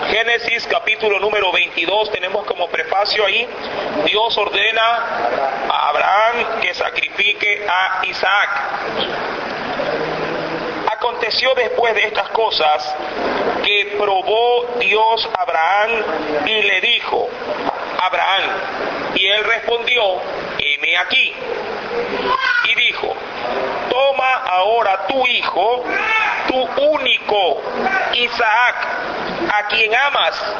Génesis capítulo número 22, tenemos como prefacio ahí, Dios ordena a Abraham que sacrifique a Isaac. Aconteció después de estas cosas que probó Dios a Abraham y le dijo: Abraham. Y él respondió: heme aquí. Y dijo: toma ahora tu hijo, tu único, Isaac, a quien amas,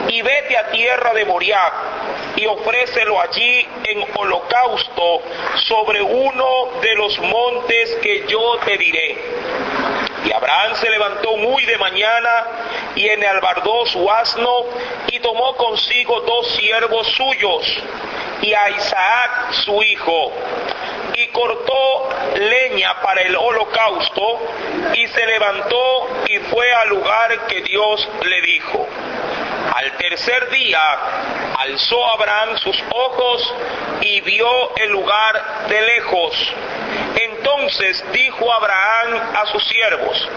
y vete a tierra de Moriah, y ofrécelo allí en holocausto sobre uno de los montes que yo te diré. Y Abraham se levantó muy de mañana y enalbardó su asno y tomó consigo 2 siervos suyos y a Isaac su hijo, y cortó leña para el holocausto y se levantó y fue al lugar que Dios le dijo. Al tercer día alzó Abraham sus ojos y vio el lugar de lejos. Entonces dijo Abraham a sus siervos: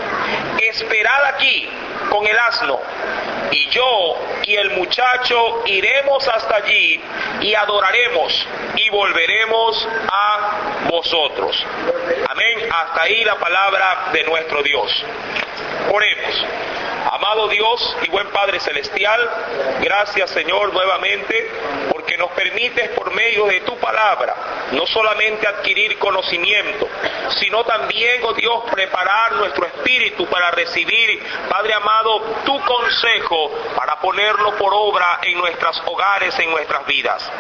esperad aquí con el asno, y yo y el muchacho iremos hasta allí y adoraremos y volveremos a vosotros. Amén. Hasta ahí la palabra de nuestro Dios. Oremos. Amado Dios y buen Padre Celestial, gracias Señor nuevamente porque nos permites por medio de tu palabra no solamente adquirir conocimiento, sino también, oh Dios, preparar nuestro espíritu para recibir, Padre amado, tu consejo para ponerlo por obra en nuestros hogares, en nuestras vidas.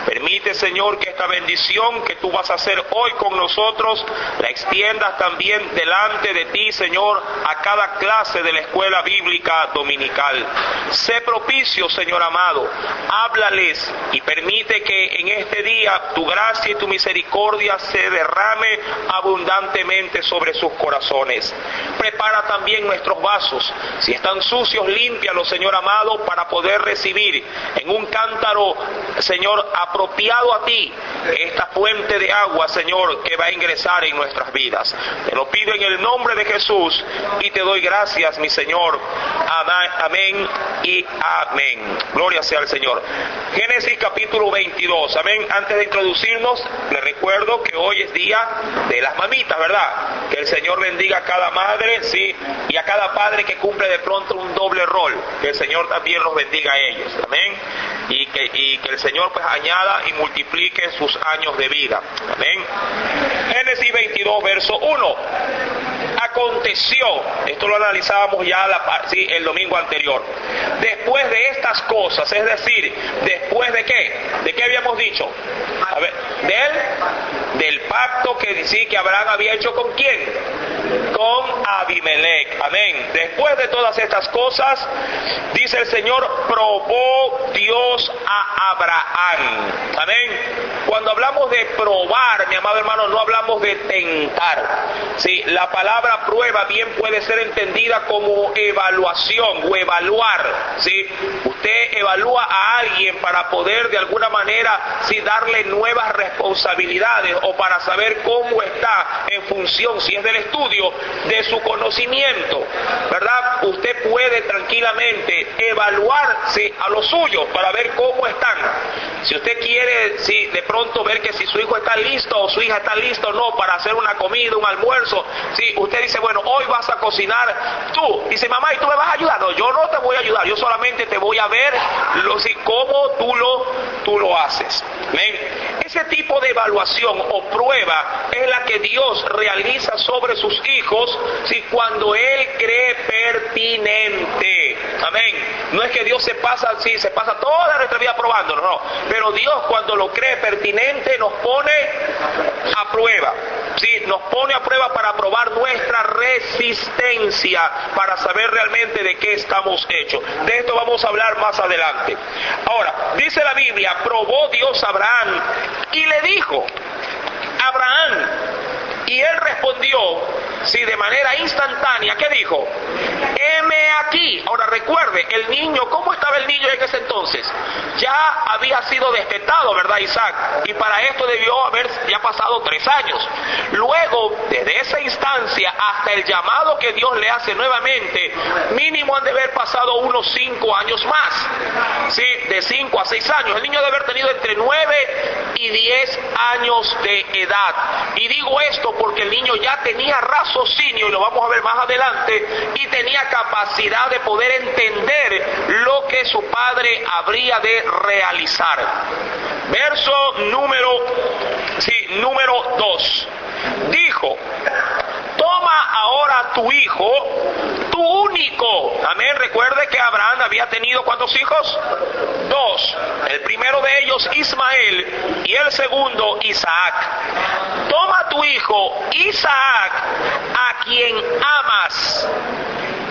Permite, Señor, que esta bendición que tú vas a hacer hoy con nosotros la extiendas también delante de ti, Señor, a cada clase de la escuela bíblica dominical. Sé propicio, Señor amado, háblales y permite que en este día tu gracia y tu misericordia se derrame abundantemente sobre sus corazones. Prepara también nuestros vasos, si están sucios, límpialos, Señor amado, para poder recibir en un cántaro, Señor, apropiado a ti, esta fuente de agua, Señor, que va a ingresar en nuestras vidas. Te lo pido en el nombre de Jesús y te doy gracias, mi Señor. Amén y amén. Gloria sea al Señor. Génesis capítulo 22. Amén. Antes de introducirnos, les recuerdo que hoy es día de las mamitas, ¿verdad? Que el Señor bendiga a cada madre, sí, y a cada padre que cumple de pronto un doble rol. Que el Señor también los bendiga a ellos. Amén. Y que el Señor pues añada y multiplique sus años de vida. Amén. Génesis 22, verso 1. Aconteció, esto lo analizábamos ya el domingo anterior, después de estas cosas, es decir, después de qué habíamos dicho, a ver, del pacto que Abraham había hecho ¿con quién? Con Abimelech. Amén. Después de todas estas cosas, dice el Señor, probó Dios a Abraham. Amén. Cuando hablamos de probar, mi amado hermano, no hablamos de tentar. Sí, la palabra prueba bien puede ser entendida como evaluación o evaluar. ¿Sí? Usted evalúa a alguien para poder de alguna manera darle nuevas responsabilidades o para saber cómo está en función, si es del estudio, de su conocimiento, ¿verdad? Usted puede tranquilamente evaluar a los suyos para ver cómo están. Si usted quiere, de pronto ver que si su hijo está listo o su hija está lista o no para hacer una comida, un almuerzo, usted dice, bueno, hoy vas a cocinar tú. Dice, mamá, ¿y tú me vas a ayudar? No, yo no te voy a ayudar, yo solamente te voy a ver cómo tú lo haces. ¿Ven? Ese tipo de evaluación o prueba es la que Dios realiza sobre sus hijos cuando Él cree pertinente. Amén. No es que Dios se pasa toda nuestra vida probándonos, no. Pero Dios, cuando lo cree pertinente, nos pone a prueba. Nos pone a prueba para probar nuestra resistencia, para saber realmente de qué estamos hechos. De esto vamos a hablar más adelante. Ahora, dice la Biblia, probó Dios a Abraham y le dijo, Abraham, y él respondió, sí, de manera instantánea, ¿qué dijo? Heme aquí. Ahora recuerde, el niño, ¿cómo estaba el niño en ese entonces? Ya había sido destetado, ¿verdad, Isaac? Y para esto debió haber ya pasado 3 años. Luego, desde esa instancia hasta el llamado que Dios le hace nuevamente, mínimo han de haber pasado unos 5 años más. Sí, de 5 a 6 años. El niño debe haber tenido entre 9 y 10 años de edad. Y digo esto porque el niño ya tenía raciocinio, y lo vamos a ver más adelante, y tenía capacidad de poder entender lo que su padre habría de realizar. Verso número 2. Dijo: toma ahora tu hijo, tu único. Amén. Recuerde que Abraham había tenido ¿cuántos hijos? 2. El primero de ellos Ismael y el segundo Isaac. Toma tu hijo Isaac, a quien amas,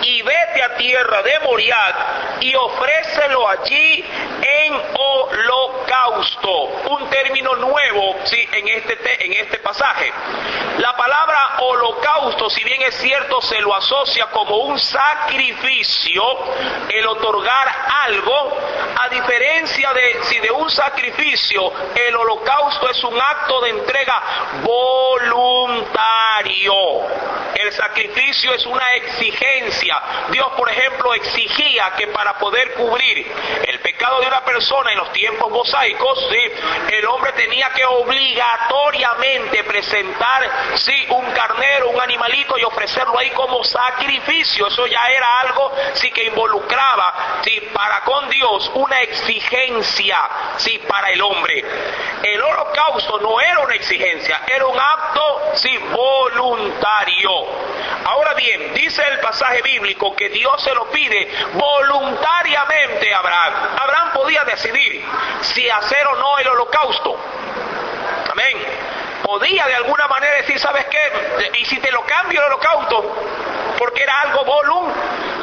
y vete a tierra de Moriah y ofrécelo allí en holocausto. Un término nuevo, sí, en este pasaje. La palabra holocausto, si bien es cierto, se lo asocia como un sacrificio, el otorgar algo, a diferencia de un sacrificio, el holocausto es un acto de entrega voluntario. El sacrificio es una exigencia. Dios, por ejemplo, exigía que para poder cubrir el pecado de una persona en los tiempos mosaicos, ¿sí?, el hombre tenía que obligatoriamente presentar, sí, un carnero, un animalito, y ofrecerlo ahí como sacrificio. Eso ya era algo, sí, que involucraba, sí, para con Dios una exigencia, sí, para el hombre. El holocausto no era una exigencia, era un acto, sí, voluntario. Ahora bien, dice el pasaje bíblico que Dios se lo pide voluntariamente a Abraham. Abraham podía decidir si hacer o no el holocausto. Amén. Podía de alguna manera decir, ¿sabes qué? Y si te lo cambio el holocausto, porque era algo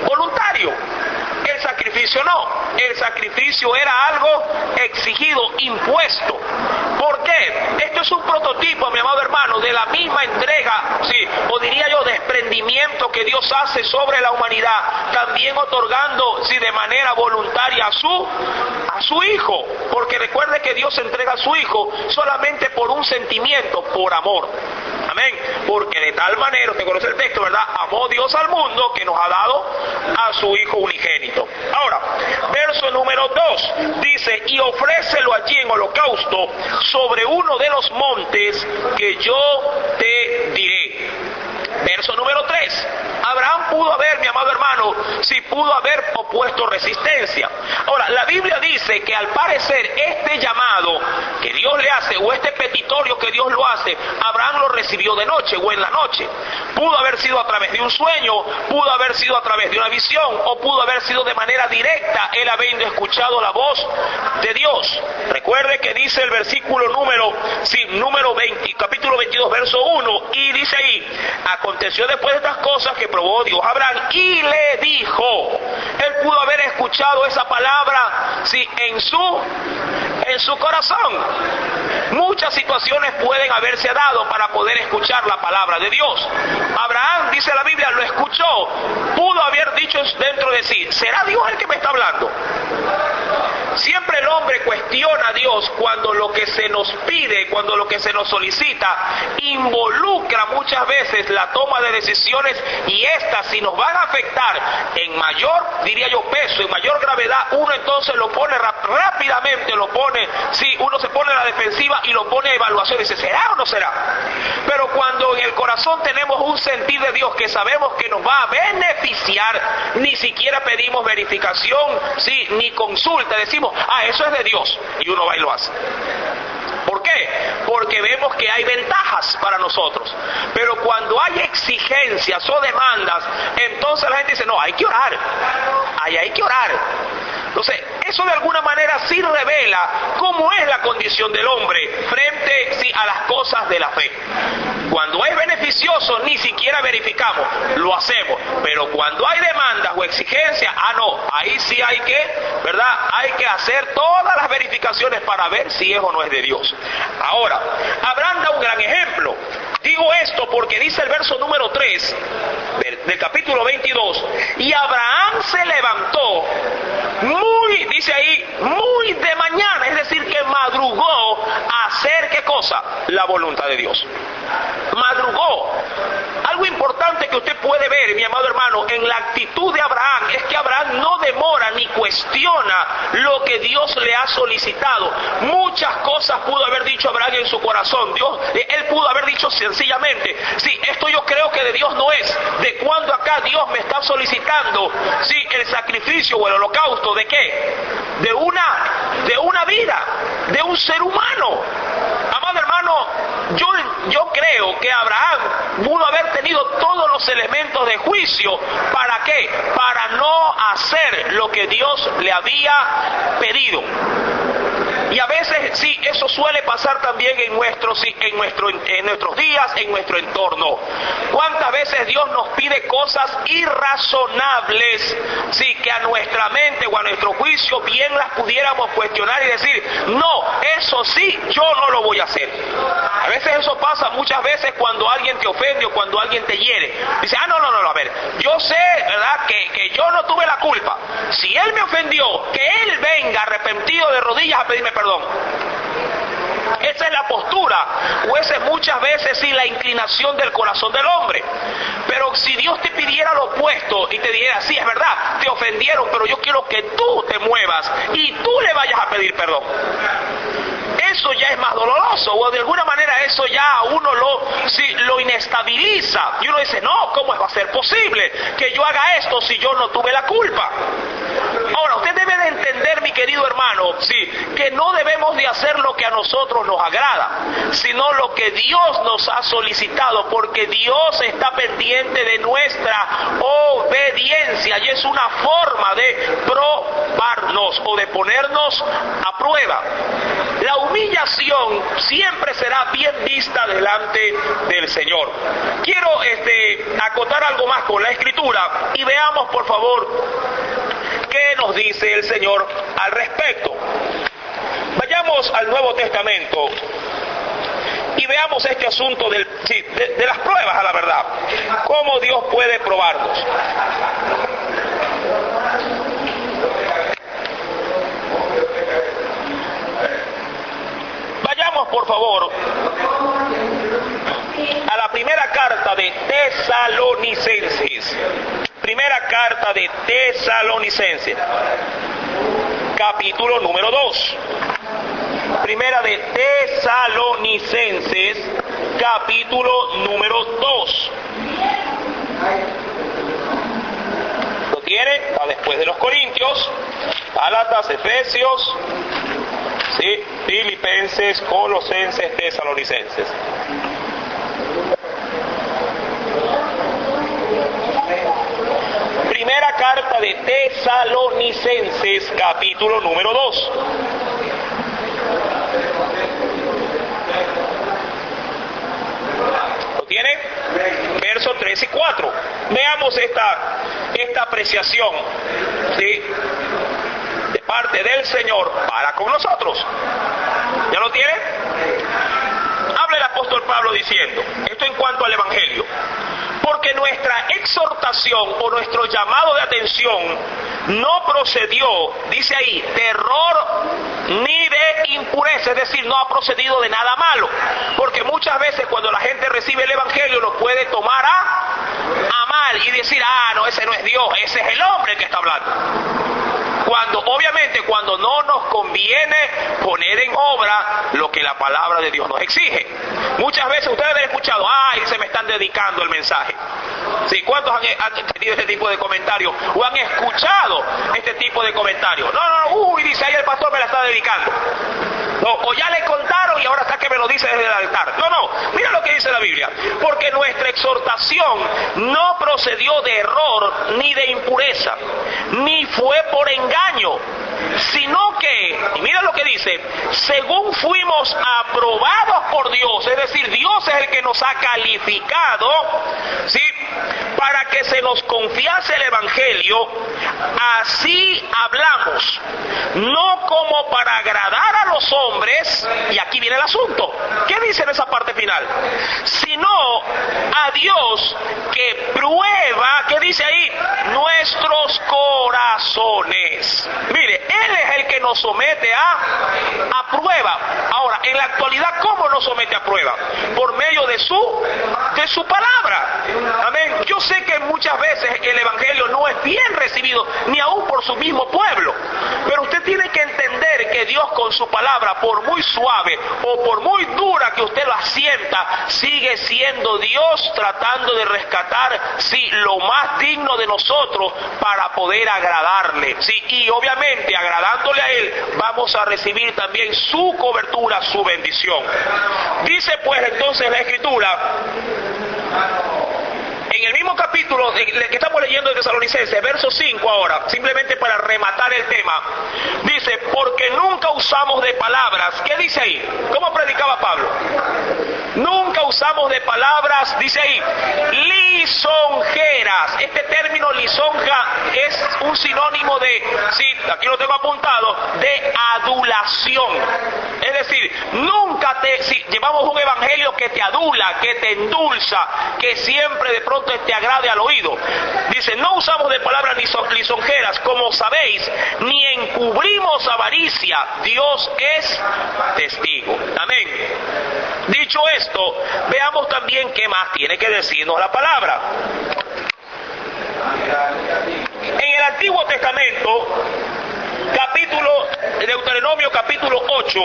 voluntario. El sacrificio no. El sacrificio era algo exigido, impuesto. ¿Por qué? Esto es un prototipo, mi amado hermano, de la misma entrega, sí, o diría yo, desprendimiento que Dios hace sobre la humanidad, también otorgando, sí, de manera voluntaria a su Hijo. Porque recuerde que Dios entrega a su Hijo solamente por un sentimiento, por amor. Amén. Porque de tal manera, usted conoce el texto, ¿verdad? Amó Dios al mundo que nos ha dado a su Hijo unigénito. Ahora, verso número 2 dice: y ofrécelo allí en holocausto sobre uno de los montes que yo te diré. Verso número 3. Abraham pudo haber, mi amado hermano, sí, pudo haber opuesto resistencia. Ahora, la Biblia dice que al parecer este llamado que Dios le hace, o este petitorio que Dios lo hace, Abraham lo recibió de noche o en la noche. Pudo haber sido a través de un sueño, pudo haber sido a través de una visión, o pudo haber sido de manera directa, él habiendo escuchado la voz de Dios. Recuerde que dice el versículo capítulo 22, verso 1, y dice ahí: aconteció después de estas cosas que probó Dios a Abraham y le dijo. Él pudo haber escuchado esa palabra, sí, en su corazón. Muchas situaciones pueden haberse dado para poder escuchar la palabra de Dios. Abraham, dice la Biblia, lo escuchó. Pudo haber dicho dentro de sí: ¿será Dios el que me está hablando? Siempre el hombre cuestiona a Dios cuando lo que se nos pide, cuando lo que se nos solicita involucra muchas veces la toma de decisiones, y estas, si nos van a afectar en mayor, diría yo, peso, en mayor gravedad, uno entonces lo pone rápidamente, uno se pone a la defensiva y lo pone a evaluación y dice: ¿será o no será? Pero cuando en el corazón tenemos un sentir de Dios que sabemos que nos va a beneficiar, ni siquiera pedimos verificación, sí, ni consulta, decimos: eso es de Dios, y uno va y lo hace. ¿Por qué? Porque vemos que hay ventajas para nosotros. Pero cuando hay exigencias o demandas, entonces la gente dice: no, hay que orar. Hay que orar. Entonces, eso de alguna manera sí revela cómo es la condición del hombre frente, sí, a las cosas de la fe. Cuando es beneficioso, ni siquiera verificamos, lo hacemos. Pero cuando hay demandas o exigencias, no, ahí sí hay que, ¿verdad? Hay que hacer todas las verificaciones para ver si es o no es de Dios. Ahora, Abraham da un gran ejemplo. Digo esto porque dice el verso número 3 del capítulo 22, y Abraham se levantó dice ahí, muy de mañana, es decir, que madrugó a hacer, ¿qué cosa? La voluntad de Dios. Madrugó. Algo importante que usted puede ver, mi amado hermano, en la actitud de Abraham, es que Abraham no demora ni cuestiona lo que Dios le ha solicitado. Muchas cosas pudo haber dicho Abraham en su corazón. Él pudo haber dicho sencillamente, sí, esto yo creo que de Dios no es. ¿De cuándo acá Dios me está solicitando, sí, el sacrificio o el holocausto? ¿De qué? De una vida, de un ser humano. Amado hermano, yo creo que Abraham pudo haber tenido todos los elementos de juicio. ¿Para qué? Para no hacer lo que Dios le había pedido. Y a veces sí, eso suele pasar también en nuestros días, en nuestro entorno. ¿Cuántas veces Dios nos pide cosas irrazonables, sí, que a nuestra mente o a nuestro juicio bien las pudiéramos cuestionar y decir, no, eso sí, yo no lo voy a hacer? A veces eso pasa muchas veces cuando alguien te ofende o cuando alguien te hiere. Dice, no, a ver, yo sé, ¿verdad?, que yo no tuve la culpa. Si él me ofendió, que él venga arrepentido de rodillas a pedirme perdón. Esa es la postura, o esa es muchas veces sí la inclinación del corazón del hombre. Pero si Dios te pidiera lo opuesto y te dijera, sí, es verdad, te ofendieron, pero yo quiero que tú te muevas y tú le vayas a pedir perdón, eso ya es más doloroso, o de alguna manera eso ya a uno lo inestabiliza, y uno dice, no, ¿cómo va a ser posible que yo haga esto si yo no tuve la culpa? Ahora, usted debe de entender, mi querido hermano, sí, que no debemos de hacer lo que a nosotros nos agrada, sino lo que Dios nos ha solicitado, porque Dios está pendiente de nuestra obediencia, y es una forma de probarnos o de ponernos a prueba. La humillación siempre será bien vista delante del Señor. Quiero acotar algo más con la Escritura y veamos, por favor, qué nos dice el Señor al respecto. Vayamos al Nuevo Testamento y veamos este asunto de las pruebas, a la verdad, cómo Dios puede probarnos. Vayamos, por favor, a la primera carta de Tesalonicenses. Primera carta de Tesalonicenses, capítulo número 2. Primera de Tesalonicenses, capítulo número 2. ¿Lo tiene? Está después de los Corintios, Gálatas, Efesios, sí, Filipenses, Colosenses, Tesalonicenses. Primera carta de Tesalonicenses, capítulo número 2. ¿Lo tiene? Versos 3 y 4. Veamos esta apreciación, ¿sí?, de parte del Señor para con nosotros. ¿Ya lo tiene? Habla el apóstol Pablo diciendo, esto en cuanto al Evangelio: porque nuestra exhortación o nuestro llamado de atención no procedió, dice ahí, de error ni de impureza, es decir, no ha procedido de nada malo, porque muchas veces cuando la gente recibe el Evangelio lo puede tomar a mal y decir, no, ese no es Dios, ese es el hombre que está hablando. Obviamente cuando no nos conviene poner en obra lo que la palabra de Dios nos exige. Muchas veces ustedes han escuchado, se me están dedicando el mensaje. ¿Sí? ¿Cuántos han tenido este tipo de comentarios? ¿O han escuchado este tipo de comentarios? No, dice ahí el pastor me la está dedicando. No, o ya le contaron y ahora está que me lo dice desde el altar. No, mira lo que dice la Biblia. Porque nuestra exhortación no procedió de error ni de impureza, ni fue por engaño. engaño, sino que, y mira lo que dice, según fuimos aprobados por Dios, es decir, Dios es el que nos ha calificado, ¿sí?, para que se nos confiase el Evangelio, así hablamos, no como para agradar a los hombres, y aquí viene el asunto, ¿qué dice en esa parte final? Sino a Dios que prueba, ¿qué dice ahí? Nuestros corazones. Mire, Él es el que nos somete a prueba. Ahora, en la actualidad, ¿cómo nos somete a prueba? Por medio de su palabra. Amén. Yo sé que muchas veces el Evangelio no es bien recibido, ni aún por su mismo pueblo. Pero usted tiene que entender que Dios con su palabra, por muy suave o por muy dura que usted la sienta, sigue siendo Dios tratando de rescatar, sí, lo más digno de nosotros para poder agradarle. Sí, y obviamente agradándole a Él, vamos a recibir también su cobertura, su bendición. Dice pues entonces la Escritura, en el mismo capítulo que estamos leyendo de Tesalonicenses, verso 5 ahora, simplemente para rematar el tema, dice, porque nunca usamos de palabras. ¿Qué dice ahí? ¿Cómo predicaba Pablo? Nunca usamos de palabras, dice ahí, lisonjeras. Este término lisonja es un sinónimo de, sí, aquí lo tengo apuntado, de adulación. Es decir, nunca llevamos un evangelio que te adula, que te endulza, que siempre de pronto te agrade al oído. Dice, no usamos de palabras lisonjeras, como sabéis, ni encubrimos avaricia. Dios es testigo. Amén. Dicho esto, veamos también qué más tiene que decirnos la palabra. En el Antiguo Testamento, Deuteronomio capítulo 8,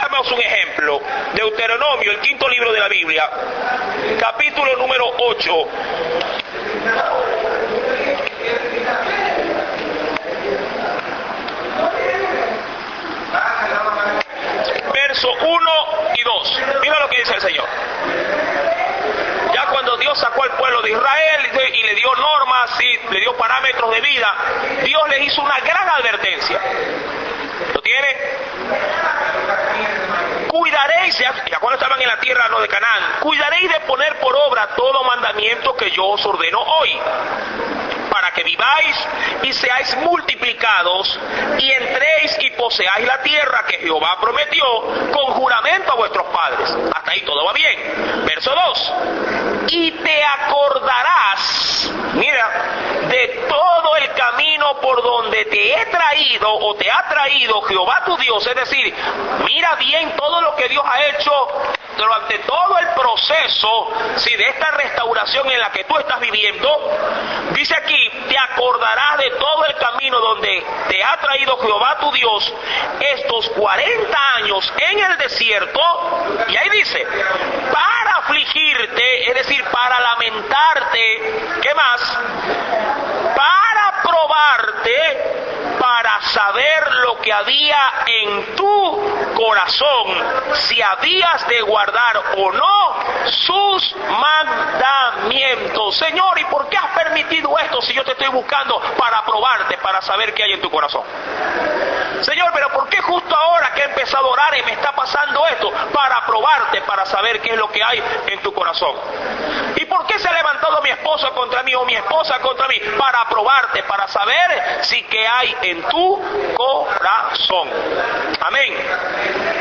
damos un ejemplo. Deuteronomio, el quinto libro de la Biblia, capítulo número 8. Verso 1 y 2. Mira lo que dice el Señor. Ya cuando Dios sacó al pueblo de Israel y le dio normas y le dio parámetros de vida, Dios les hizo una gran advertencia. ¿Lo tiene? Cuidaréis, ya cuando estaban en la tierra de Canaán, cuidaréis de poner por obra todo mandamiento que yo os ordeno hoy, para que viváis y seáis multiplicados y entréis y poseáis la tierra que Jehová prometió con juramento a vuestros padres. Hasta ahí todo va bien. Verso 2. Y te acordarás, mira, de todo el camino por donde te he traído o te ha traído Jehová tu Dios. Es decir, mira bien todo lo que Dios ha hecho durante todo el proceso, sí, de esta restauración en la que tú estás viviendo. Dice aquí, te acordarás de todo el camino donde te ha traído Jehová tu Dios estos 40 años en el desierto, y ahí dice, para afligirte, es decir, para lamentarte, ¿qué más? Para probarte, para saber lo que había en tu corazón, si habías de guardar o no sus mandamientos. Señor, ¿y por qué has permitido esto si yo te estoy buscando para probarte, para saber qué hay en tu corazón? Señor, pero ¿por qué justo ahora que he empezado a orar y me está pasando esto? Para probarte, para saber qué es lo que hay en tu corazón. ¿Y por qué se ha levantado mi esposo contra mí o mi esposa contra mí? Para probarte, para saber si qué hay en tu corazón. Amén.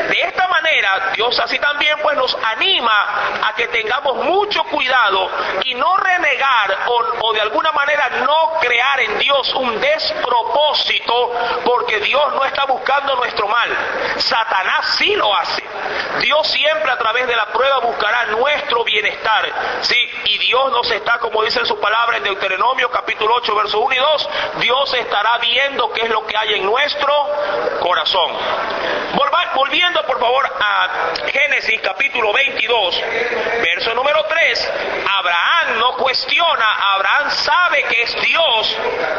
De esta manera, Dios así también pues nos anima a que tengamos mucho cuidado y no renegar o de alguna manera no crear en Dios un despropósito, porque Dios no está buscando nuestro mal. Satanás sí lo hace. Dios siempre a través de la prueba buscará nuestro bienestar, ¿sí? Y Dios nos está, como dice en su palabra en Deuteronomio capítulo 8, verso 1 y 2, Dios estará viendo qué es lo que hay en nuestro corazón. Volviendo por favor a Génesis capítulo 22, verso número 3, Abraham no cuestiona, Abraham sabe que es Dios,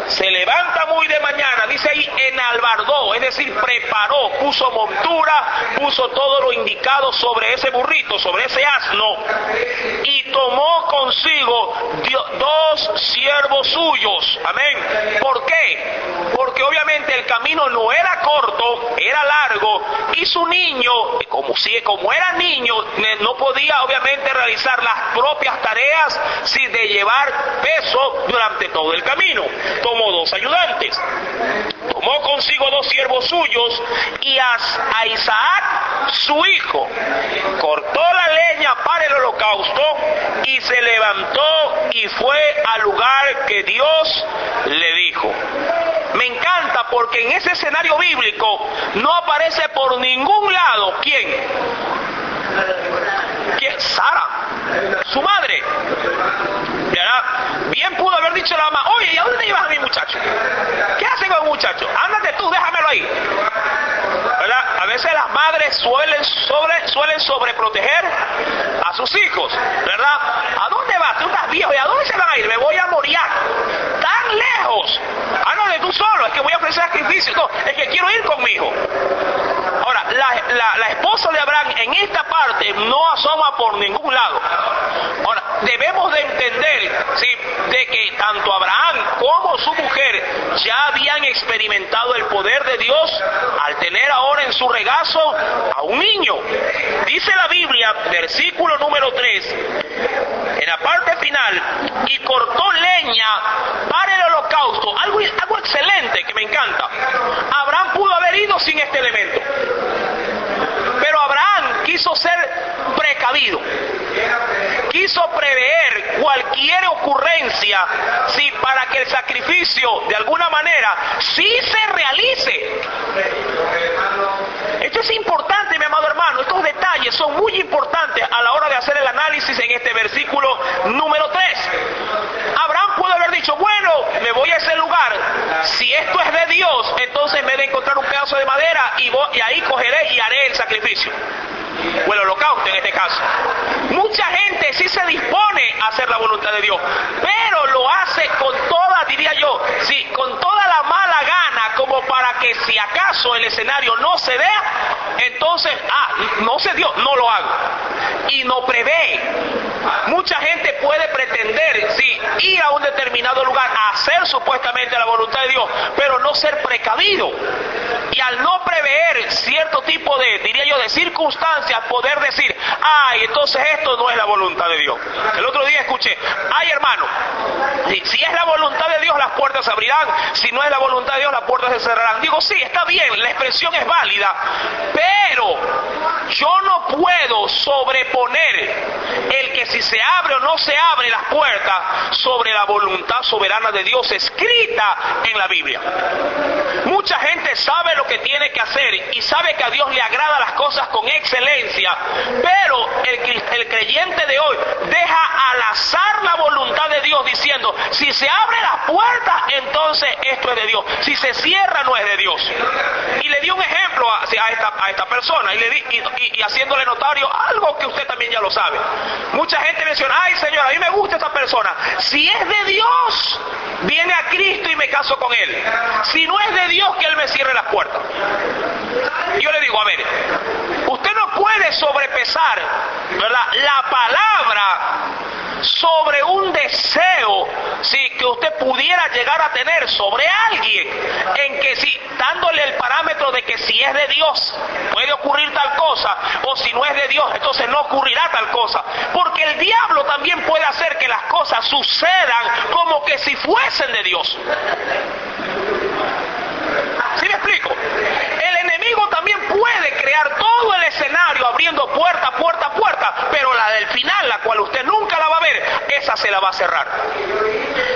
se levanta muy de mañana, dice ahí, enalbardó, es decir, preparó, puso montura, puso todo lo indicado sobre ese burrito, sobre ese asno, y tomó consigo 2 siervos suyos. Amén. ¿Por qué? Porque obviamente el camino no era corto, era largo, y su niño, como era niño, no podía obviamente realizar las propias tareas sin de llevar peso durante todo el camino. Tomó 2 ayudantes, tomó consigo 2 siervos suyos y a Isaac su hijo, cortó la leña para el holocausto y se levantó y fue al lugar que Dios le dijo. Me encanta porque en ese escenario bíblico no aparece por ningún lado ¿quién? Sara, su madre. ¿Verdad? Bien pudo haber dicho la mamá: oye, ¿y a dónde llevas a mi muchacho? ¿Qué hace con el muchacho? Ándate tú, déjamelo ahí. ¿Verdad? A veces las madres suelen sobreproteger a sus hijos, ¿verdad? ¿A dónde vas? Tú estás viejo, ¿y a dónde se van a ir? Me voy a morir. ¿Tan lejos? Ah, no, de tú solo, es que voy a ofrecer sacrificio. No, es que quiero ir con mi hijo. Ahora, la esposa de Abraham en esta parte no asoma por ningún lado. Ahora, debemos de entender, ¿sí?, de que tanto Abraham como su mujer ya habían experimentado el poder de Dios al tener ahora en su regazo a un niño. Dice la Biblia, versículo número 3, en la parte final: y cortó leña para el holocausto. Algo excelente que me encanta. Abraham pudo haber ido sin este elemento, pero Abraham quiso ser precavido, quiso prever cualquier ocurrencia, sí, para que el sacrificio de alguna manera sí se realice. Esto es importante, mi amado hermano. Estos detalles son muy importantes a la hora de hacer el análisis en este versículo número 3. Abraham pudo haber dicho: bueno, me voy a ese lugar, si esto es de Dios, entonces me he de encontrar un pedazo de madera y ahí cogeré y haré el sacrificio, o el holocausto en este caso. Mucha gente sí se dispone a hacer la voluntad de Dios, pero lo hace con toda, diría yo, sí, con toda la mala gana, como para que si acaso el escenario no se vea, entonces, no se dio, no lo hago. Y no prevé. Mucha gente puede pretender, sí, ir a un determinado lugar a hacer supuestamente la voluntad de Dios, pero no ser precavido. Y al no prever cierto tipo de, diría yo, de circunstancias, poder decir: ay, entonces esto no es la voluntad de Dios. El otro día escuché: ay, hermano, si es la voluntad de Dios, las puertas se abrirán; si no es la voluntad de Dios, las puertas se cerrarán. Digo, sí, está bien, la expresión es válida, pero yo no puedo sobreponer el que si se abre o no se abre las puertas sobre la voluntad soberana de Dios escrita en la Biblia. Mucha gente sabe lo que tiene que hacer y sabe que a Dios le agrada las cosas con excelencia, pero el creyente de hoy deja al azar la voluntad de Dios diciendo: si se abre la puerta, entonces esto es de Dios; si se cierra, no es de Dios. Y le di un ejemplo a esta persona y haciéndole notario algo que usted también ya lo sabe. Mucha gente menciona: ay, Señor, a mí me gusta esta persona; si es de Dios, viene a Cristo y me caso con él; si no es de Dios, que él me cierre las puertas. Yo le digo: a ver, usted no puede sobrepesar, ¿verdad?, la palabra sobre un deseo, sí, que usted pudiera llegar a tener sobre alguien, en que si, dándole el parámetro de que si es de Dios puede ocurrir tal cosa, o si no es de Dios, entonces no ocurrirá tal cosa, porque el diablo también puede hacer que las cosas sucedan como que si fuesen de Dios. ¿Sí me explico? El enemigo también puede crear todo el escenario abriendo puerta, pero la del final, la cual usted nunca la va a ver, esa se la va a cerrar.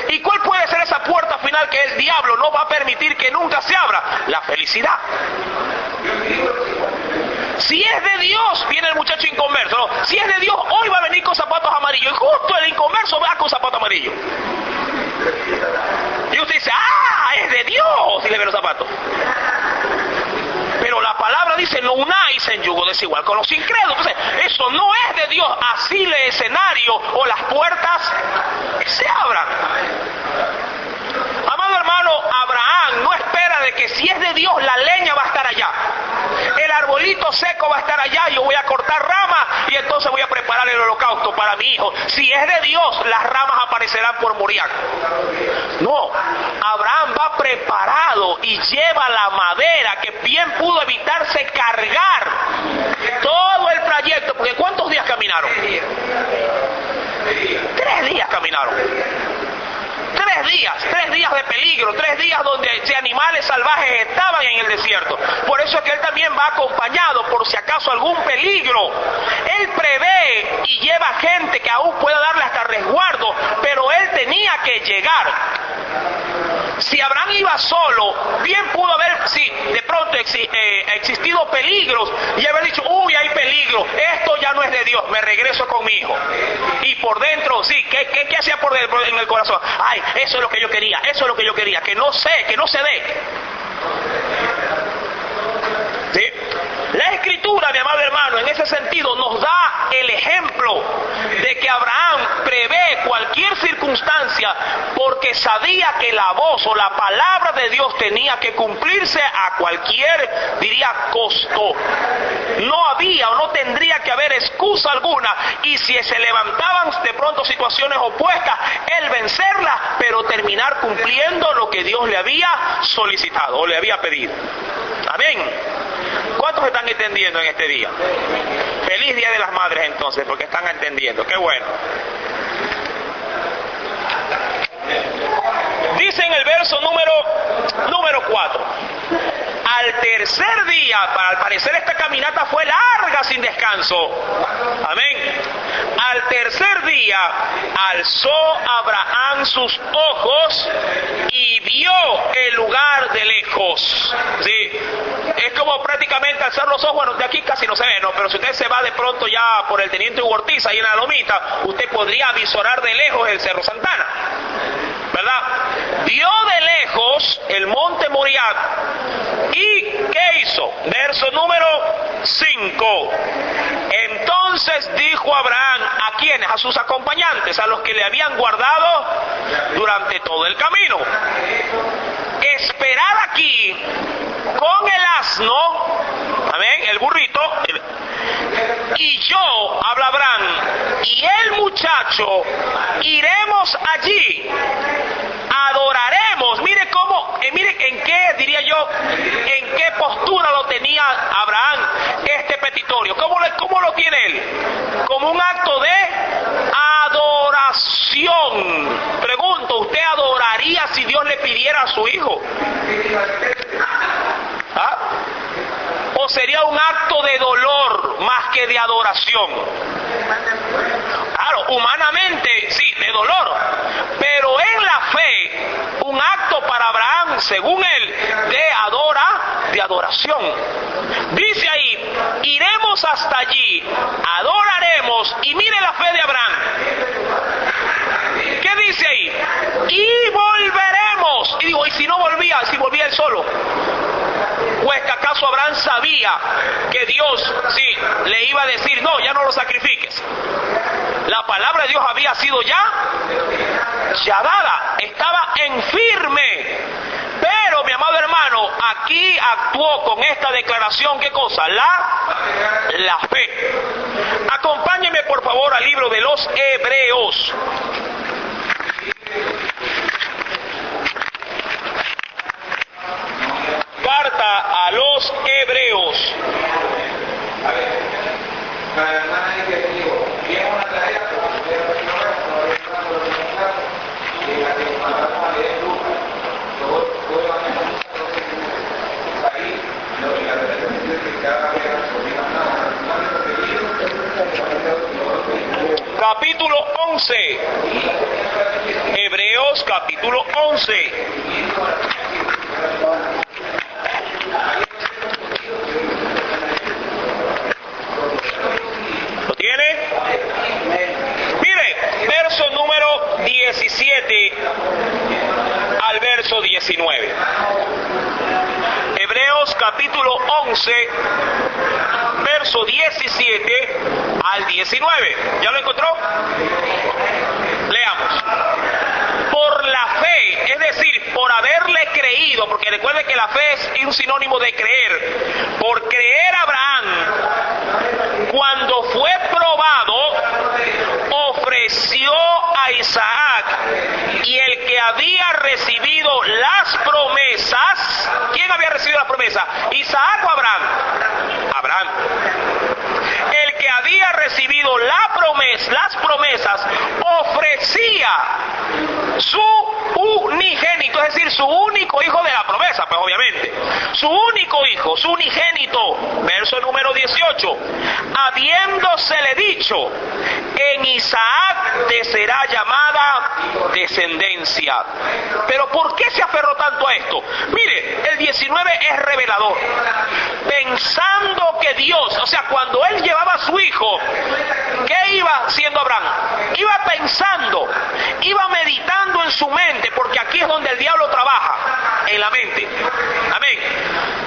¿Y cuál puede ser esa puerta final que el diablo no va a permitir que nunca se abra? La felicidad. Si es de Dios, viene el muchacho inconverso, ¿no? Si es de Dios, hoy va a venir con zapatos amarillos, y justo el inconverso va con zapatos amarillos. Y usted dice: es de Dios, y le ve los zapatos. Pero la palabra dice: no unáis en yugo desigual con los incrédulos. Entonces, eso no es de Dios. Así el escenario o las puertas se abran. Amado hermano, Abraham no espera de que si es de arbolito seco va a estar allá, yo voy a cortar ramas y entonces voy a preparar el holocausto para mi hijo. Si es de Dios, las ramas aparecerán por Moriah. No, Abraham va preparado y lleva la madera que bien pudo evitarse cargar todo el trayecto, porque ¿cuántos días caminaron? 3 días caminaron. 3 días de peligro, 3 días donde animales salvajes estaban en el desierto. Por eso es que él también va acompañado por si acaso algún peligro. Él prevé y lleva gente que aún pueda darle hasta resguardo, pero él tenía que llegar. Si Abraham iba solo, bien pudo haber, sí, de pronto existido peligros y haber dicho, uy, hay peligro, esto ya no es de Dios, me regreso con mi hijo. Y por dentro, sí, ¿qué hacía por dentro en el corazón? Ay, eso es lo que yo quería, que no se dé. ¿Sí? La Escritura, mi amado hermano, en ese sentido nos da el ejemplo de que Abraham prevé cualquier circunstancia porque sabía que la voz o la palabra de Dios tenía que cumplirse a cualquier, diría, costo. No había o no tendría que haber excusa alguna, y si se levantaban de pronto situaciones opuestas, él vencerlas, pero terminar cumpliendo lo que Dios le había solicitado o le había pedido. Amén. ¿Cuántos están entendiendo en este día? Feliz Día de las Madres entonces, porque están entendiendo. Qué bueno. Dice en el verso número 4. Al tercer día, al parecer esta caminata fue larga sin descanso. Amén. Al tercer día alzó Abraham sus ojos y vio el lugar de lejos. ¿Sí? Es como prácticamente alzar los ojos. Bueno, de aquí casi no se ve, ¿no? Pero si usted se va de pronto ya por el Teniente Hugo Ortiz, ahí en la lomita, usted podría visorar de lejos el Cerro Santana, ¿verdad? Vio de lejos el monte Moriah. ¿Y qué hizo? Verso número 5. Entonces dijo Abraham, ¿a quiénes? A sus acompañantes, a los que le habían guardado durante todo el camino: esperad aquí con el asno, amén, el burrito, y yo, habla Abraham, y el muchacho, iremos allí, adoraremos. Mire cómo, mire en qué, diría yo, en qué postura lo tenía Abraham este petitorio. ¿Cómo lo tiene él? Como un acto de adoración. Pregunto, ¿usted adoraría si Dios le pidiera a su hijo? ¿Ah? ¿O sería un acto de dolor más que de adoración? Claro, humanamente sí, de dolor, pero en la fe, un acto para Abraham, según él, de adoración. Dice ahí, iremos hasta allí, adoraremos, y mire la fe de Abraham. ¿Qué dice ahí? Y volveremos. Y digo, ¿y si no volvía? Si volvía él solo. Pues que acaso Abraham sabía que Dios, sí, le iba a decir, no, ya no lo sacrifiques. La palabra de Dios había sido ya dada, estaba en firme. Pero, mi amado hermano, aquí actuó con esta declaración, ¿qué cosa? La fe. Acompáñeme por favor al libro de los Hebreos. Carta a los Hebreos. Capítulo 11. Hebreos capítulo 11. ¿Lo tiene? Mire, verso número 17 al verso 19. Hebreos capítulo 11, verso 17 al 19. ¿Ya lo encontró? Leamos. Por la fe, es decir, por haberle creído, porque recuerde que la fe es un sinónimo de creer. Por creer Abraham había recibido las promesas. ¿Quién había recibido las promesas? ¿Isaac o Abraham? Abraham. El que había recibido las promesas ofrecía su unigénito, es decir, su único hijo de la promesa, pues obviamente, su único hijo, su unigénito, verso número 18, habiéndosele dicho, en Isaac te será llamada descendencia. Pero ¿por qué se aferró tanto a esto? Mire, el 19 es revelador. Pensando que Dios, o sea, cuando él llevaba a su hijo, ¿qué iba haciendo Abraham? Iba pensando, iba meditando en su mente, porque aquí es donde el diablo trabaja, en la mente. Amén.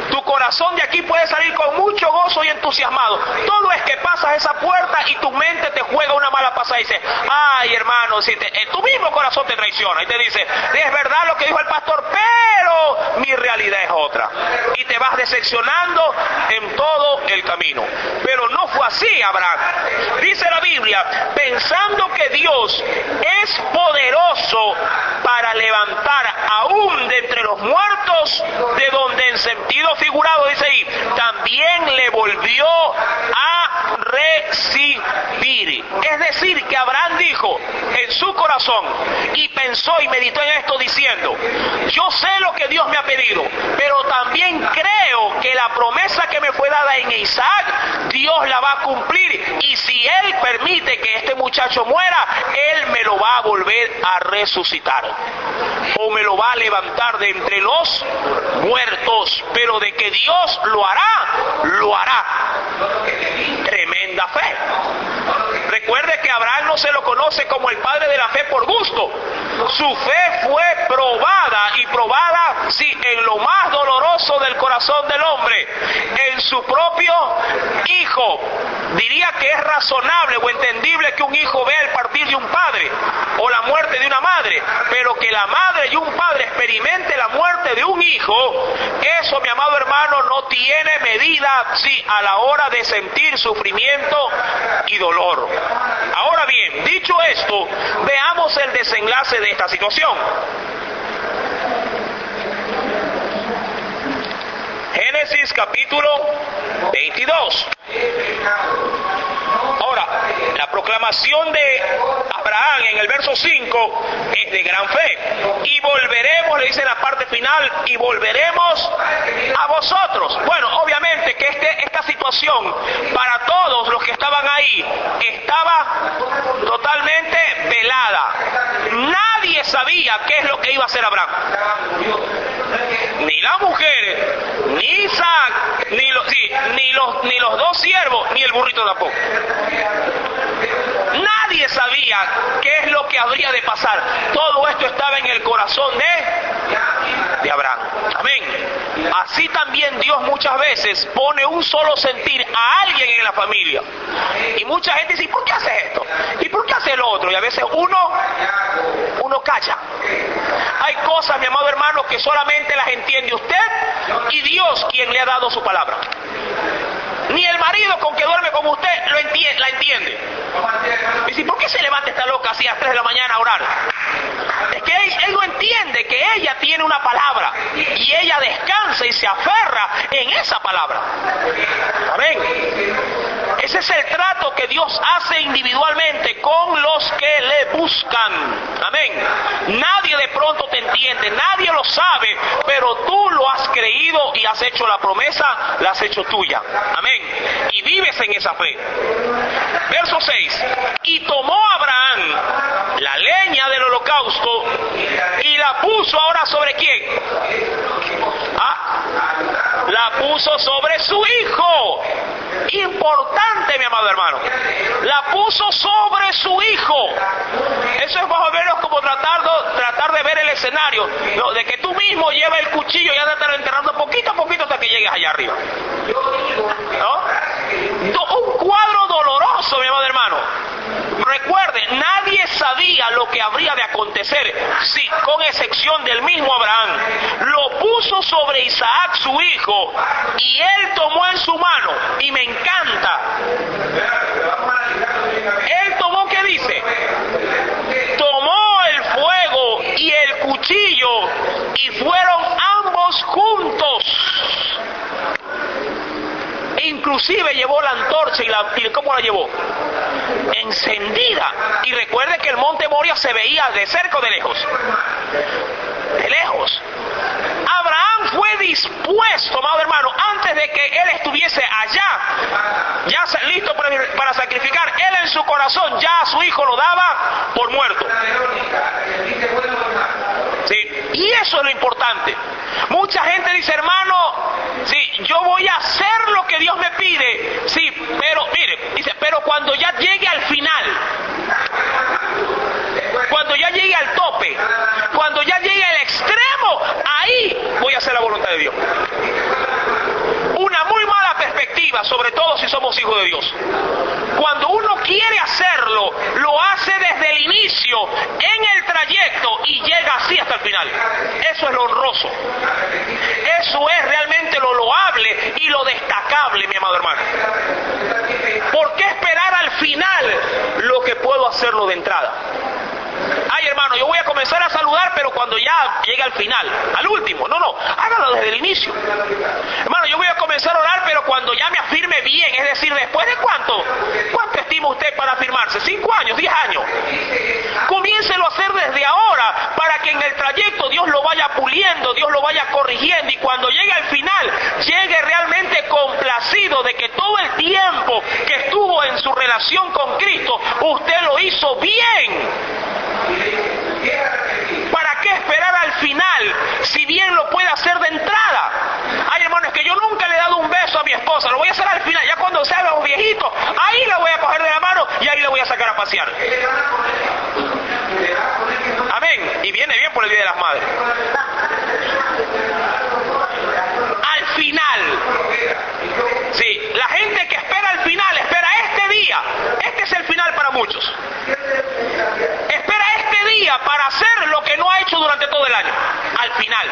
Tu corazón de aquí puede salir con mucho gozo y entusiasmado. Todo es que pasas esa puerta y tu mente te juega una mala pasada y dice, ay hermano, si tu mismo corazón te traiciona y te dice, es verdad lo que dijo el pastor, pero mi realidad es otra. Y te vas decepcionando en todo el camino. Pero no fue así, Abraham. Dice la Biblia, pensando que Dios es poderoso para levantar aún de entre los muertos, de donde en sentido figurado dice ahí, también le volvió a recibir. Es decir, que Abraham dijo en su corazón y pensó y meditó en esto diciendo, yo sé lo que Dios me ha pedido, pero también creo que la promesa que me fue dada en Isaac, Dios la va a cumplir, y si Él permite que este muchacho muera, Él me lo va a volver a resucitar, o me lo va a levantar de entre los muertos, pero de que Dios lo hará, lo hará. Tremenda fe. Recuerde que Abraham no se lo conoce como el padre de la fe por gusto. Su fe fue probada, y probada, sí, en lo más doloroso del corazón del hombre, en su propio hijo. Diría que es razonable o entendible que un hijo vea el partir de un padre o la muerte de una madre, pero que la madre y un padre experimente la muerte de un hijo, eso, mi amado hermano, no tiene medida, sí, a la hora de sentir sufrimiento y dolor. Ahora bien, dicho esto, veamos el desenlace de esta situación. Génesis capítulo 22. Ahora, la proclamación de Abraham en el verso 5 es de gran fe. Y volveremos, le dice en la parte final, y volveremos a vosotros. Bueno, obviamente que esta situación para todos los que estaban ahí estaba totalmente velada. Nadie sabía qué es lo que iba a hacer Abraham. Ni las mujeres, ni Isaac, ni los dos siervos, ni el burrito tampoco. Nadie sabía qué es lo que habría de pasar. Todo esto estaba en el corazón de Abraham. Amén. Así también Dios muchas veces pone un solo sentir a alguien en la familia. Y mucha gente dice, ¿y por qué hace esto? ¿Y por qué hace lo otro? Y a veces uno calla. Hay cosas, mi amado hermano, que solamente las entiende usted y Dios, quien le ha dado su palabra. Ni el marido con que duerme con usted la entiende. Y dice, ¿por qué se levanta esta loca así a las 3 de la mañana a orar? Es que él no entiende que ella tiene una palabra y ella descansa y se aferra en esa palabra. Amén. Ese es el trato que Dios hace individualmente con los que le buscan. Amén. Nadie de pronto te entiende, nadie lo sabe, pero tú lo has creído y has hecho la promesa, la has hecho tuya. Amén. Y vives en esa fe. Verso 6. Y tomó Abraham la leña del holocausto y la puso ahora sobre ¿quién? La puso sobre su hijo. Importante, mi amado hermano. La puso sobre su hijo. Eso es más o menos como tratar de ver el escenario, ¿no? De que tú mismo llevas el cuchillo y andas enterrando poquito a poquito hasta que llegues allá arriba, ¿no? Un cuadro doloroso, mi amado hermano. Recuerde, nadie sabía lo que habría de acontecer, sí, con excepción del mismo Abraham. Lo puso sobre Isaac, su hijo, y él tomó en su mano, y me encanta. Él tomó, ¿qué dice? Tomó el fuego y el cuchillo fueron ambos juntos. Inclusive llevó la antorcha y ¿cómo la llevó? Encendida. Y recuerde que el monte Moria se veía de cerca o de lejos. De lejos. Abraham fue dispuesto, amado hermano, antes de que él estuviese allá, ya listo para sacrificar, él en su corazón ya a su hijo lo daba por muerto. Sí, y eso es lo importante. Mucha gente dice, hermano, sí, yo voy a hacer lo que Dios me pide, sí, pero mire, dice, pero cuando ya llegue al final, cuando ya llegue al tope, cuando ya llegue al extremo, ahí voy a hacer la voluntad de Dios. Una muy mala perspectiva, sobre todo si somos hijos de Dios. Cuando uno quiere hacerlo, lo hace desde el inicio, en el trayecto, y llega así hasta el final. Eso es lo honroso. Eso es realmente lo loable y lo destacable, mi amado hermano. ¿Por qué esperar al final lo que puedo hacerlo de entrada? Ay, hermano, yo voy a comenzar a saludar, pero cuando ya llegue al final, al último. No, hágalo desde el inicio. Hermano, yo voy a comenzar a orar, pero cuando ya me afirme bien, es decir, ¿después de cuánto estima usted para afirmarse? 5 años, 10 años. Comiéncelo a hacer desde ahora, para que en el trayecto Dios lo vaya puliendo, Dios lo vaya corrigiendo, y cuando llegue al final, llegue realmente complacido de que todo el tiempo que estuvo en su relación con Cristo, usted lo hizo bien. ¿Para qué esperar al final si bien lo puede hacer de entrada? Ay, hermano, es que yo nunca le he dado un beso a mi esposa, lo voy a hacer al final, ya cuando seamos viejitos, ahí la voy a coger de la mano y ahí la voy a sacar a pasear. Amén. Y viene bien por el Día de las Madres. Al final. Sí, la gente que espera al final, espera este día. Este es el final para muchos. Espera este día para hacer lo que no ha hecho durante todo el año. Al final.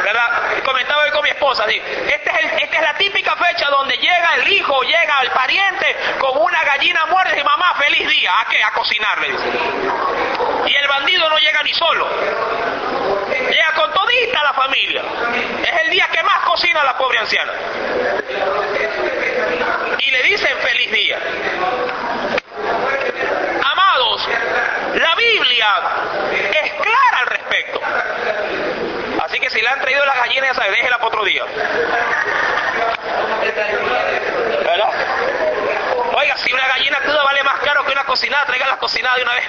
¿Verdad? Comentaba hoy con mi esposa, sí. Esta es la típica fecha donde llega el hijo, llega el pariente con una gallina muerta y dice, mamá, feliz día. ¿A qué? A cocinarle, dice. Y el bandido no llega ni solo. Llega con todita la familia. Es el día que más cocina la pobre anciana. Y le dicen feliz día. Amados, la Biblia es clara al respecto. Así que si le han traído las gallinas, ya sabe, déjela para otro día. ¿Verdad? Oiga, si una gallina cruda vale más caro que una cocinada, traigan las cocinadas de una vez.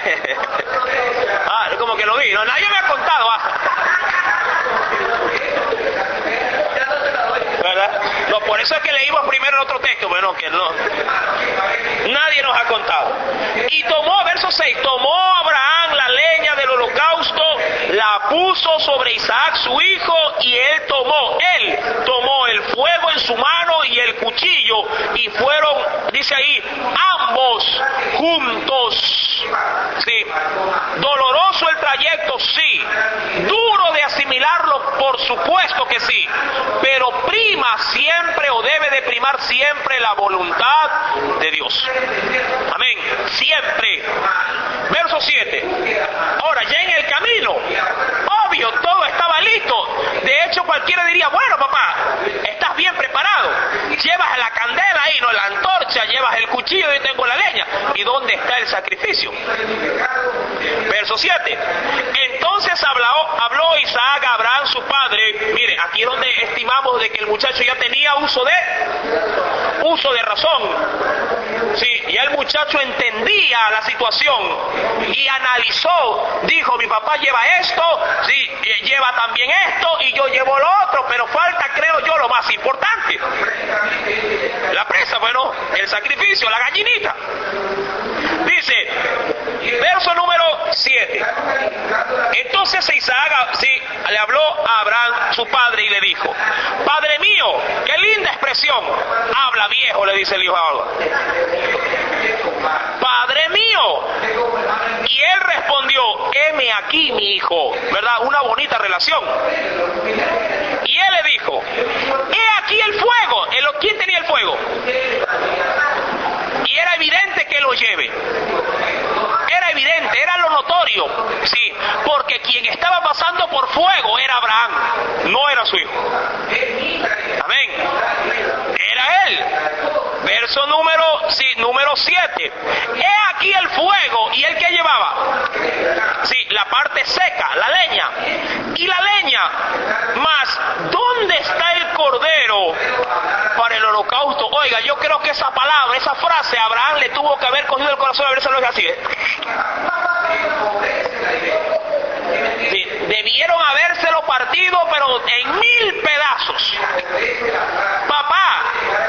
Ah, como que lo vi, no, nadie me ha contado. ¿Verdad? No, por eso es que leímos primero el otro texto, bueno, que no. Nadie nos ha contado. Y tomó, verso 6, tomó Abraham la leña del holocausto, la puso sobre Isaac su hijo, y él tomó el fuego en su mano y el cuchillo, y fueron, dice ahí, ambos juntos. Sí. Doloroso el trayecto, sí. Duro de asimilarlo, por supuesto que sí. Pero prima siempre, o debe de primar siempre, la voluntad de Dios. Amén. Siempre. Verso 7. Ahora, ya en el camino, obvio, todo estaba listo. De hecho, cualquiera diría, bueno, papá, estás bien preparado. Llevas la candela ahí, no la antorcha, llevas el cuchillo y tengo la leña. ¿Y dónde está el sacrificio? Verso 7. Entonces habló Isaac a Abraham su padre. Mire, aquí es donde estimamos de que el muchacho ya tenía uso de razón. Sí, ya el muchacho entendía la situación y analizó, dijo, mi papá lleva esto, sí, lleva también esto y yo llevo lo otro, pero falta, creo yo, lo más importante. La presa, bueno, el sacrificio, la gallinita. Dice, verso número 7. Entonces Isaac le habló a Abraham, su padre, y le dijo, Padre mío, qué linda expresión. Habla viejo, le dice el hijo ahora. Padre mío. Y él respondió, heme aquí, mi hijo. ¿Verdad? Una bonita relación. Y él le dijo, he aquí el fuego. ¿Quién tenía el fuego? Y era evidente que lo lleve. Era evidente, era lo notorio, sí, porque quien estaba pasando por fuego era Abraham, no era su hijo. Amén. Era él. Verso número 7. He aquí el fuego, ¿y él qué llevaba? Sí, la parte seca, la leña. Y la leña, mas ¿dónde está el cordero para el holocausto? Oiga, yo creo que esa palabra, esa frase, Abraham le tuvo que haber cogido el corazón y habérselo así. Sí, debieron habérselo partido, pero en 1000 pedazos. Papá,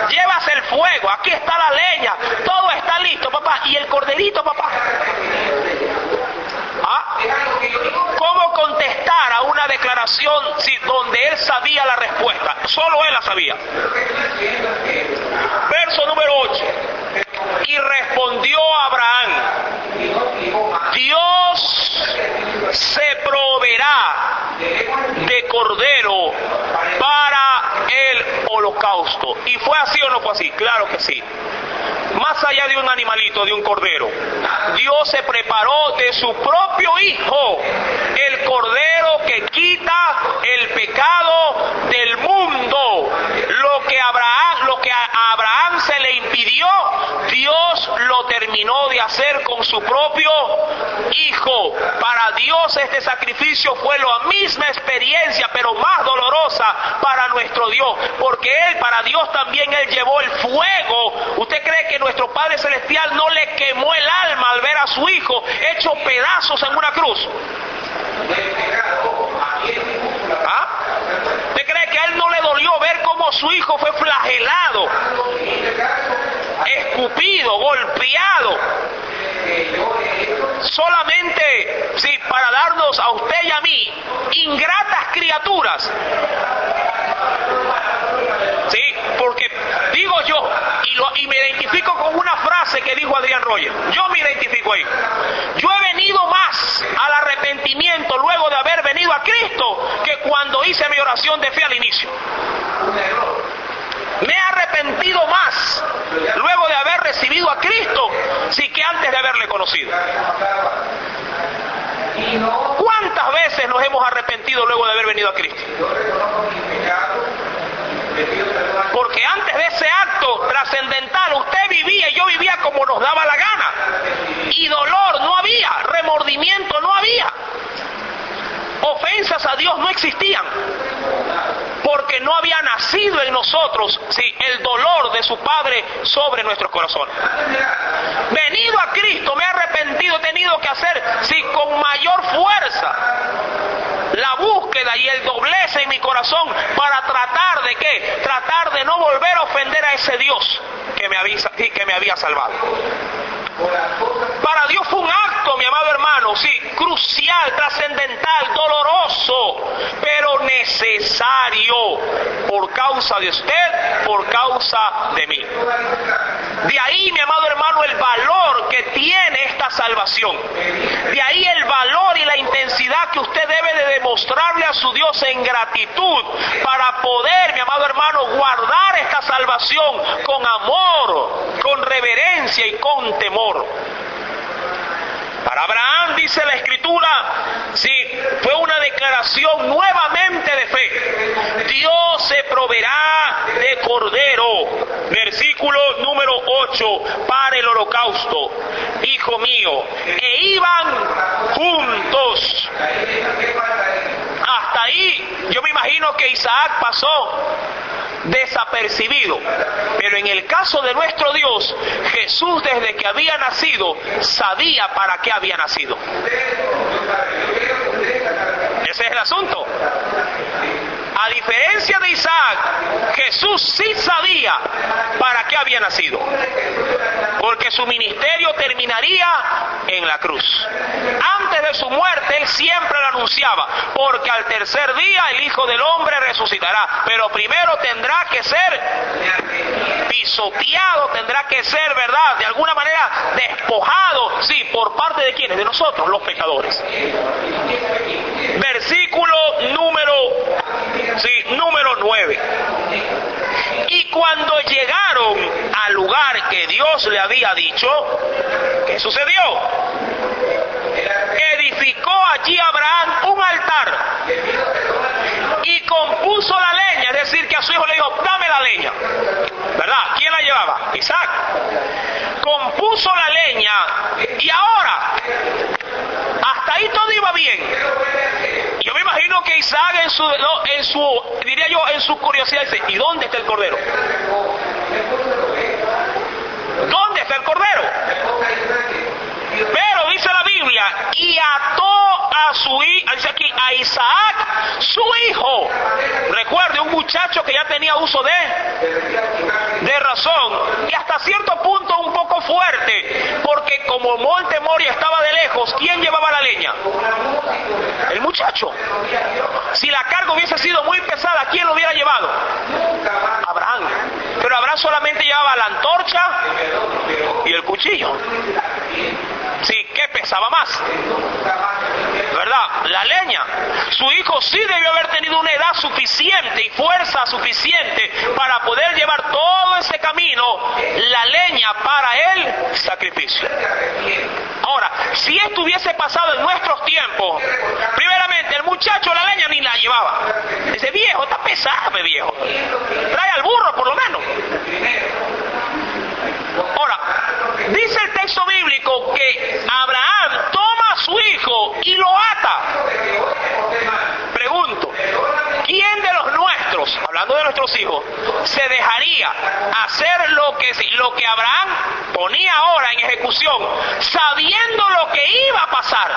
llevas el fuego, aquí está la leña, todo está listo, papá. ¿Y el corderito, papá? ¿Ah? ¿Cómo contestar a una declaración donde él sabía la respuesta? Solo él la sabía. Verso número 8. Y respondió Abraham: Dios se proveerá de cordero para el holocausto. ¿Y fue así o no fue así? Claro que sí. Más allá de un animalito, de un cordero, Dios se preparó de su propio Hijo, el cordero que quita el pecado del mundo. Lo que a Abraham se le impidió, Dios lo terminó de hacer con su propio Hijo. Para Dios este sacrificio fue la misma experiencia, pero más dolorosa para nuestro Dios, porque para Dios también Él llevó el fuego. ¿Usted cree que nuestro Padre Celestial no le quemó el alma al ver a su Hijo hecho pedazos en una cruz? ¿Ah? ¿Usted cree que a Él no le dolió ver cómo su Hijo fue flagelado, escupido, golpeado? Solamente, sí, para darnos a usted y a mí, ingratas criaturas. Sí, porque digo yo, y me identifico con una frase que dijo Adrián Roger. Yo me identifico ahí. Yo he venido más al arrepentimiento luego de haber venido a Cristo que cuando hice mi oración de fe al inicio. Me he arrepentido más luego de haber recibido a Cristo, sí, que antes de haberle conocido. ¿Cuántas veces nos hemos arrepentido luego de haber venido a Cristo? Porque antes de ese acto trascendental usted vivía y yo vivía como nos daba la gana, y dolor no había, remordimiento no había, ofensas a Dios no existían, porque no había nacido en nosotros, sí, el dolor de su Padre sobre nuestros corazones. Venido a Cristo, me he arrepentido, he tenido que hacer, sí, con mayor fuerza la búsqueda y el doblez en mi corazón para tratar de ¿qué? Tratar de no volver a ofender a ese Dios que me había salvado. Para Dios fue un acto, mi amado hermano, sí, crucial, trascendental, doloroso, pero necesario por causa de usted, por causa de mí. De ahí, mi amado hermano, el valor que tiene esta salvación. De ahí el valor y la intensidad que usted debe de demostrarle a su Dios en gratitud para poder, mi amado hermano, guardar esta salvación con amor, con reverencia y con temor. Para Abraham, dice la Escritura, sí, fue una declaración nuevamente de fe. Dios se proveerá de cordero. Versículo número 8, para el holocausto. Hijo mío, e iban juntos. Hasta ahí, yo me imagino que Isaac pasó desapercibido, pero en el caso de nuestro Dios, Jesús desde que había nacido sabía para qué había nacido. Ese es el asunto. A diferencia de Isaac, Jesús sí sabía para qué había nacido, porque su ministerio terminaría en la cruz. Antes de su muerte, él siempre lo anunciaba, porque al tercer día el Hijo del Hombre resucitará, pero primero tendrá que ser pisoteado, tendrá que ser, ¿verdad?, de alguna manera despojado, sí, ¿por parte de quiénes? De nosotros, los pecadores. Versículo número 9. Y cuando llegaron al lugar que Dios le había dicho, ¿qué sucedió? Edificó allí Abraham un altar Isaac. Compuso la leña y ahora, hasta ahí todo iba bien. Yo me imagino que Isaac en su curiosidad dice, ¿y dónde está el cordero? ¿Dónde está el cordero? Pero dice la Biblia, y ató a su hijo, dice aquí, a Isaac, su hijo. Recuerde, un muchacho que ya tenía uso de razón, y hasta cierto punto un poco fuerte, porque como Monte Moria estaba de lejos, ¿quién llevaba la leña? El muchacho. Si la carga hubiese sido muy pesada, ¿quién lo hubiera llevado? Abraham. Pero Abraham solamente llevaba la antorcha y el cuchillo. Sí, ¿qué pesaba más? ¿Verdad? La leña. Su hijo sí debió haber tenido una edad suficiente y fuerza suficiente para poder llevar todo ese camino, la leña para el sacrificio. Ahora, si esto hubiese pasado en nuestros tiempos, primeramente el muchacho la leña ni la llevaba. Dice, viejo, está pesado, viejo. Trae al burro por lo menos. Ahora, dice el texto bíblico que Abraham toma a su hijo y lo ata. Pregunto, ¿quién de los nuestros, hablando de nuestros hijos, se dejaría hacer lo que Abraham ponía ahora en ejecución, sabiendo lo que iba a pasar?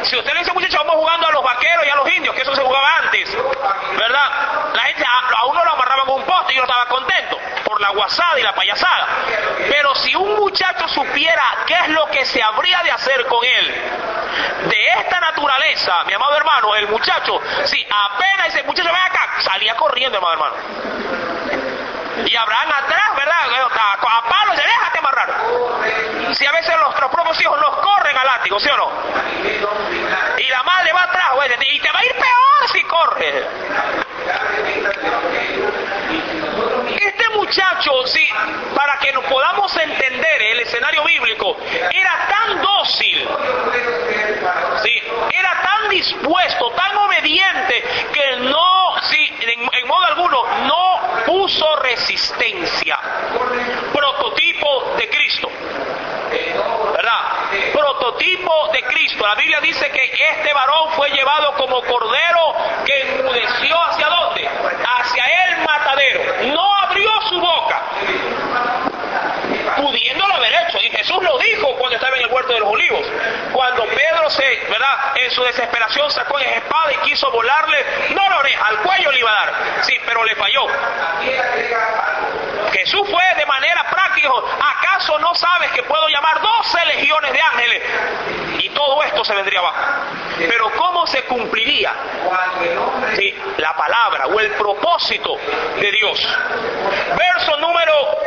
Si usted le dice, muchachos, vamos jugando a los vaqueros y a los indios, que eso se jugaba antes, ¿verdad? La gente a uno lo amarraban en un poste y yo estaba contento por la guasada y la payasada. Pero si un muchacho supiera qué es lo que se habría de hacer con él, de esta naturaleza, mi amado hermano, el muchacho, si apenas dice, muchacho, ven acá, salía corriendo, amado hermano. Y Abraham atrás, ¿verdad? A palo, dice, déjate amarrar. Si a veces nuestros propios hijos nos corren al látigo, ¿sí o no? Y la madre va atrás, güey, y te va a ir peor si corre. Este muchacho, sí, para que nos podamos entender el escenario bíblico, era tan dócil, sí, era tan dispuesto, tan obediente, que no, sí, en modo alguno, no puso resistencia. Prototipo de Cristo, ¿verdad? Prototipo de Cristo. La Biblia dice que este varón fue llevado como cordero que enmudeció, ¿hacia dónde? Hacia el matadero. No abrió su boca, pudiéndolo haber hecho. Y Jesús lo dijo cuando estaba en el huerto de los olivos. Cuando Pedro ¿verdad? En su desesperación sacó la espada y quiso volarle, no la oreja, al cuello le iba a dar. Sí, pero le falló. Jesús fue de manera práctica, dijo, ¿acaso no sabes que puedo llamar 12 legiones de ángeles? Y todo esto se vendría abajo. Pero ¿cómo se cumpliría? Sí, la palabra o el propósito de Dios. Verso número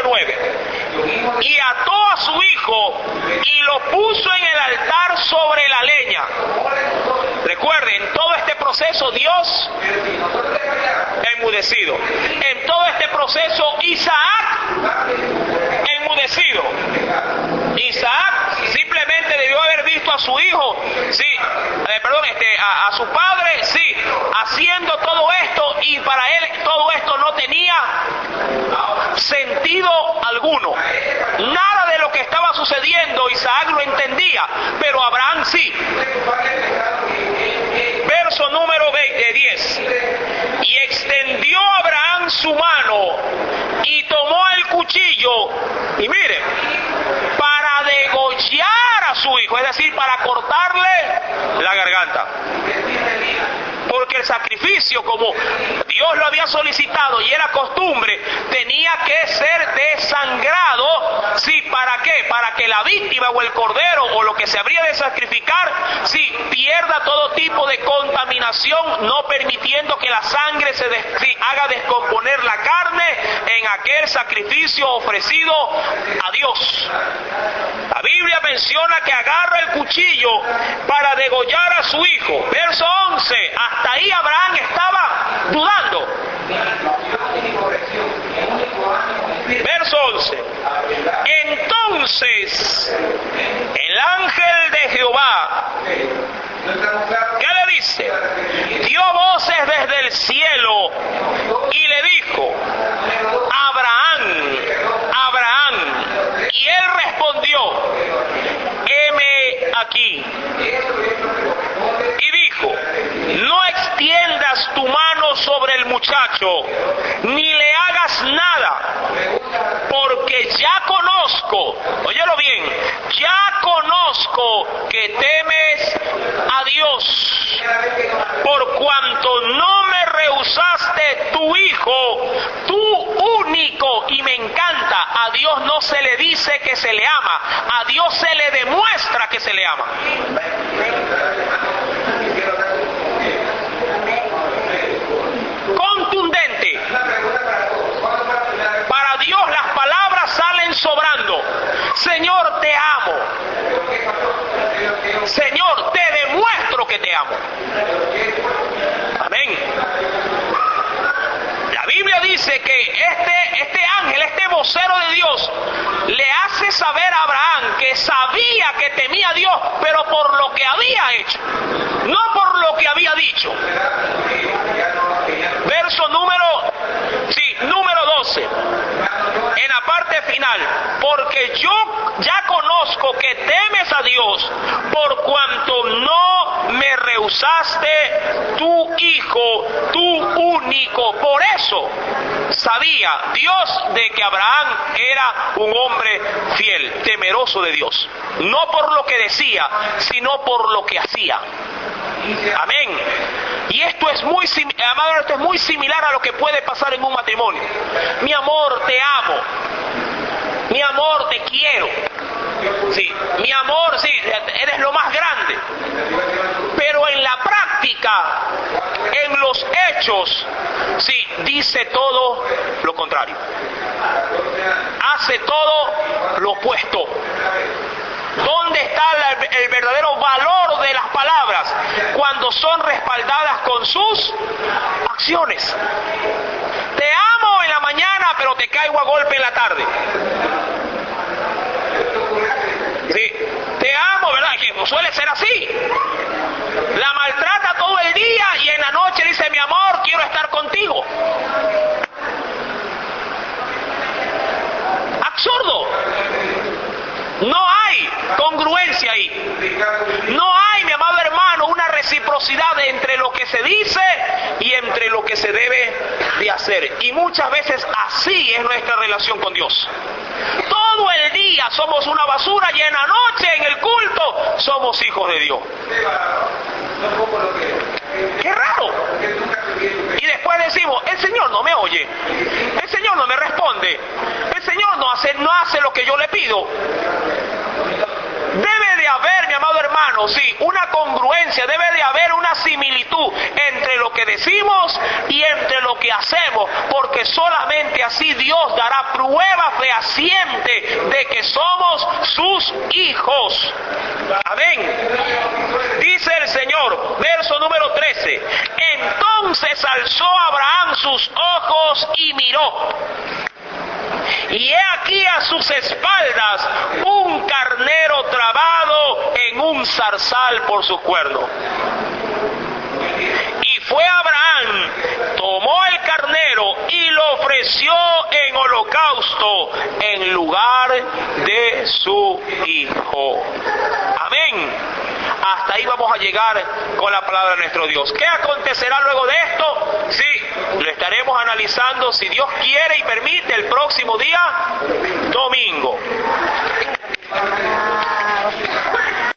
9. Y ató a su hijo y lo puso en el altar sobre la leña. Recuerden, en todo este proceso Dios enmudecido. En todo este proceso Isaac enmudecido. Isaac simplemente debió haber visto a su hijo, sí, a su padre, sí, haciendo todo esto, y para él todo esto no tenía sentido alguno. Nada de lo que estaba sucediendo Isaac lo entendía, pero Abraham sí. Verso número 10. Y extendió Abraham su mano y tomó el cuchillo, y mire, para degollar a su hijo, es decir, para cortarle la garganta. Porque el sacrificio, como Dios lo había solicitado y era costumbre, tenía que ser desangrado. ¿Sí? ¿Para qué? Para que la víctima o el cordero o lo que se habría de sacrificar, sí, pierda todo tipo de contaminación, no permitiendo que la sangre haga descomponer la carne en aquel sacrificio ofrecido a Dios. La Biblia menciona que agarra el cuchillo para degollar a su hijo. Verso 11. Hasta ahí Abraham estaba dudando. Verso 11. Entonces el ángel de Jehová, ¿qué le dice? Dio voces desde el cielo y le dijo: Abraham. dicho, ni le hagas nada, porque ya conozco, óyelo bien, ya conozco que temes a Dios, por cuanto no me rehusaste tu hijo, tu único. Y me encanta, a Dios no se le dice que se le ama, a Dios se le demuestra que se le ama. Contundente. Para Dios las palabras salen sobrando. Señor, te amo. Señor, te demuestro que te amo. Amén. La Biblia dice que este ángel, este vocero de Dios, le hace saber a Abraham que sabía que temía a Dios, pero por lo que había hecho, no por lo que había dicho. Verso número 12, en la parte final, porque yo ya conozco que temes a Dios, por cuanto no me rehusaste tu hijo, tu único. Por eso sabía Dios de que Abraham era un hombre fiel, temeroso de Dios, no por lo que decía, sino por lo que hacía. Amén. Y esto es muy similar a lo que puede pasar en un matrimonio. Mi amor, te amo. Mi amor, te quiero. Sí, mi amor, sí, eres lo más grande. Pero en la práctica, en los hechos, sí, dice todo lo contrario. Hace todo lo opuesto. ¿Dónde está el verdadero valor de las palabras? Cuando son respaldadas con sus acciones. Te amo en la mañana, pero te caigo a golpe en la tarde. Sí, te amo, ¿verdad? Que suele ser así. La maltrata todo el día y en la noche dice, mi amor, quiero estar contigo. Absurdo. No hay congruencia ahí. No hay, mi amado hermano, una reciprocidad entre lo que se dice y entre lo que se debe de hacer. Y muchas veces así es nuestra relación con Dios. Todo el día somos una basura y en la noche, en el culto, somos hijos de Dios. ¡Qué raro! Y después decimos, el Señor no me oye, el Señor no me responde, el Señor no hace lo que yo le pido. Debe de haber, mi amado hermano, sí, una congruencia, debe de haber una similitud entre lo que decimos y entre lo que hacemos, porque solamente así Dios dará prueba fehaciente de que somos sus hijos. Amén. Dice el Señor, verso número 13, entonces alzó Abraham sus ojos y miró. Y he aquí a sus espaldas un carnero trabado en un zarzal por sus cuernos. Y fue Abraham, tomó el carnero y lo ofreció en holocausto en lugar de su hijo. Amén. Hasta ahí vamos a llegar con la palabra de nuestro Dios. ¿Qué acontecerá luego de esto? Sí, lo estaremos analizando, si Dios quiere y permite, el próximo día, domingo.